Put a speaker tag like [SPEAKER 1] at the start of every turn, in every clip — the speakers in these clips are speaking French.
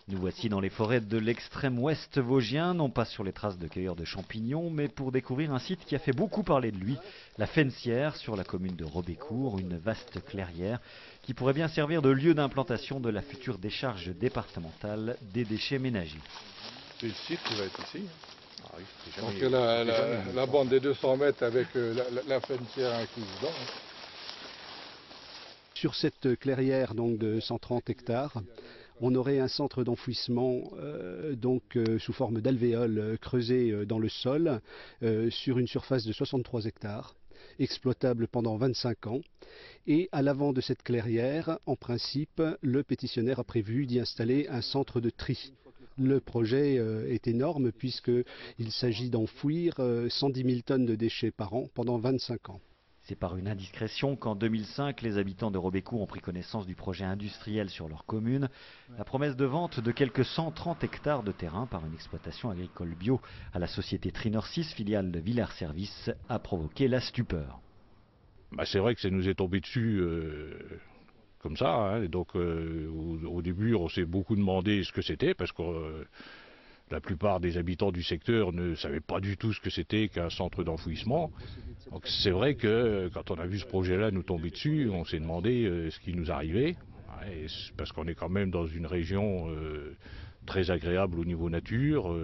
[SPEAKER 1] Nous voici dans les forêts de l'extrême ouest vosgien, non pas sur les traces de cueilleurs de champignons, mais pour découvrir un site qui a fait beaucoup parler de lui, la Fensière, sur la commune de Robécourt, une vaste clairière qui pourrait bien servir de lieu d'implantation de la future décharge départementale des déchets ménagers.
[SPEAKER 2] C'est le site qui va être ici.
[SPEAKER 3] Ah oui,
[SPEAKER 2] Donc la bande des 200 mètres avec la Fensière incluse dedans.
[SPEAKER 4] Sur cette clairière donc, de 130 hectares, on aurait un centre d'enfouissement sous forme d'alvéoles creusées dans le sol sur une surface de 63 hectares, exploitable pendant 25 ans. Et à l'avant de cette clairière, en principe, le pétitionnaire a prévu d'y installer un centre de tri. Le projet est énorme puisqu'il s'agit d'enfouir 110 000 tonnes de déchets par an pendant 25 ans.
[SPEAKER 1] C'est par une indiscrétion qu'en 2005, les habitants de Robécourt ont pris connaissance du projet industriel sur leur commune. La promesse de vente de quelques 130 hectares de terrain par une exploitation agricole bio à la société Trinor 6, filiale de Villers Service, a provoqué la stupeur.
[SPEAKER 3] C'est vrai que ça nous est tombé dessus comme ça. Hein. Et donc au début, on s'est beaucoup demandé ce que c'était parce que la plupart des habitants du secteur ne savaient pas du tout ce que c'était qu'un centre d'enfouissement. Donc c'est vrai que quand on a vu ce projet-là nous tomber dessus, on s'est demandé ce qui nous arrivait. Parce qu'on est quand même dans une région très agréable au niveau nature,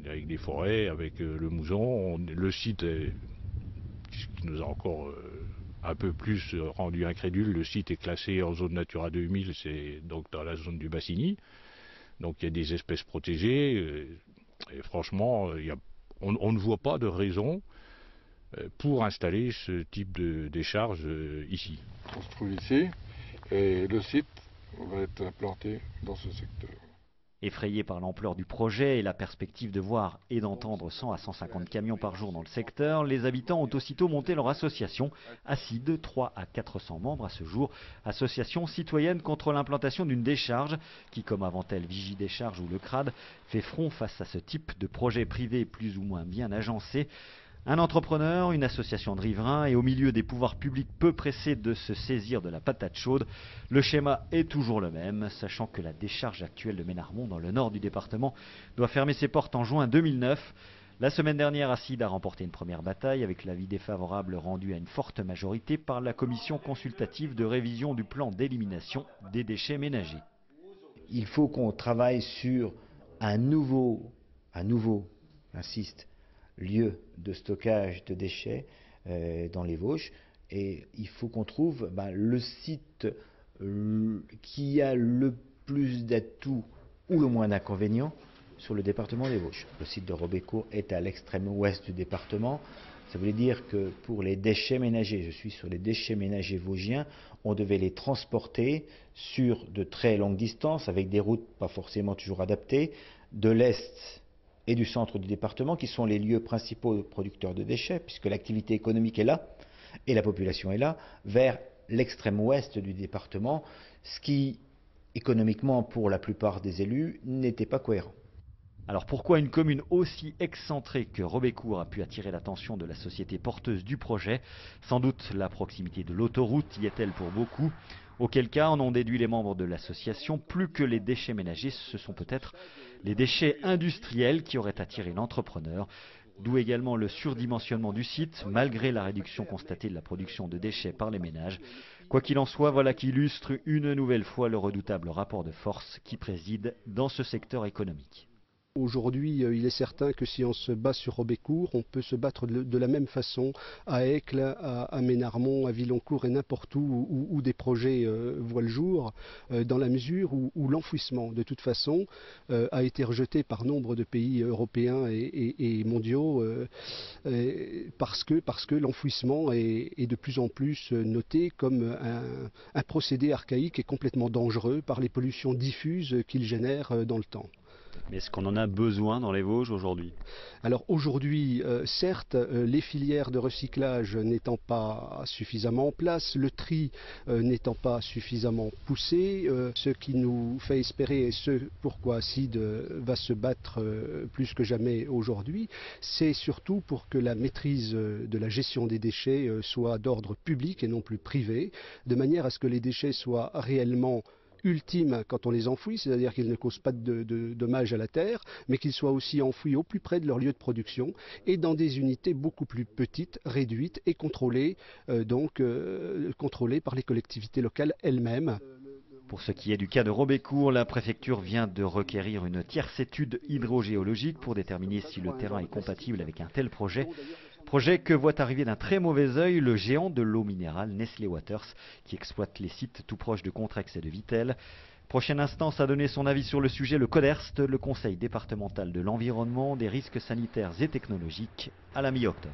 [SPEAKER 3] avec des forêts, avec le Mouzon. Le site, ce qui nous a encore un peu plus rendu incrédule, le site est classé en zone Natura 2000, c'est donc dans la zone du Bassigny. Donc il y a des espèces protégées, et franchement, on ne voit pas de raison pour installer ce type de décharge ici.
[SPEAKER 2] On se trouve ici, et le site va être implanté dans ce secteur.
[SPEAKER 1] Effrayés par l'ampleur du projet et la perspective de voir et d'entendre 100 à 150 camions par jour dans le secteur, les habitants ont aussitôt monté leur association, ACID, 3 à 400 membres à ce jour, association citoyenne contre l'implantation d'une décharge qui, comme avant elle Vigidécharge ou le CRAD, fait front face à ce type de projet privé plus ou moins bien agencé. Un entrepreneur, une association de riverains et au milieu des pouvoirs publics peu pressés de se saisir de la patate chaude, le schéma est toujours le même, sachant que la décharge actuelle de Ménarmont dans le nord du département doit fermer ses portes en juin 2009. La semaine dernière, ACID a remporté une première bataille avec l'avis défavorable rendu à une forte majorité par la commission consultative de révision du plan d'élimination des déchets ménagers.
[SPEAKER 5] Il faut qu'on travaille sur un nouveau, j'insiste, lieu de stockage de déchets dans les Vosges, et il faut qu'on trouve le site qui a le plus d'atouts ou le moins d'inconvénients sur le département des Vosges. Le site de Robécourt est à l'extrême ouest du département. Ça voulait dire que pour les déchets ménagers, je suis sur les déchets ménagers vosgiens, on devait les transporter sur de très longues distances avec des routes pas forcément toujours adaptées, de l'est et du centre du département, qui sont les lieux principaux producteurs de déchets, puisque l'activité économique est là, et la population est là, vers l'extrême ouest du département, ce qui, économiquement, pour la plupart des élus, n'était pas cohérent.
[SPEAKER 1] Alors pourquoi une commune aussi excentrée que Robécourt a pu attirer l'attention de la société porteuse du projet? Sans doute la proximité de l'autoroute y est-elle pour beaucoup. Auquel cas, en ont déduit les membres de l'association, plus que les déchets ménagers, ce sont peut-être les déchets industriels qui auraient attiré l'entrepreneur. D'où également le surdimensionnement du site, malgré la réduction constatée de la production de déchets par les ménages. Quoi qu'il en soit, voilà qui illustre une nouvelle fois le redoutable rapport de force qui préside dans ce secteur économique.
[SPEAKER 4] Aujourd'hui, il est certain que si on se bat sur Robécourt, on peut se battre de la même façon à Aicles, à Ménarmont, à Villancourt et n'importe où des projets voient le jour, dans la mesure où l'enfouissement, de toute façon, a été rejeté par nombre de pays européens et mondiaux parce que l'enfouissement est de plus en plus noté comme un procédé archaïque et complètement dangereux par les pollutions diffuses qu'il génère dans le temps.
[SPEAKER 1] Mais est-ce qu'on en a besoin dans les Vosges aujourd'hui?
[SPEAKER 4] Alors aujourd'hui, certes, les filières de recyclage n'étant pas suffisamment en place, le tri n'étant pas suffisamment poussé, ce qui nous fait espérer, et ce pourquoi ACID va se battre plus que jamais aujourd'hui, c'est surtout pour que la maîtrise de la gestion des déchets soit d'ordre public et non plus privé, de manière à ce que les déchets soient réellement ultime quand on les enfouit, c'est-à-dire qu'ils ne causent pas de dommages à la terre, mais qu'ils soient aussi enfouis au plus près de leur lieu de production et dans des unités beaucoup plus petites, réduites et contrôlées, contrôlées par les collectivités locales elles-mêmes.
[SPEAKER 1] Pour ce qui est du cas de Robécourt, la préfecture vient de requérir une tierce étude hydrogéologique pour déterminer si le terrain est compatible avec un tel projet. Projet que voit arriver d'un très mauvais œil le géant de l'eau minérale Nestlé Waters, qui exploite les sites tout proches de Contrex et de Vittel. Prochaine instance à donner son avis sur le sujet, le CODERST, le Conseil départemental de l'environnement, des risques sanitaires et technologiques, à la mi-octobre.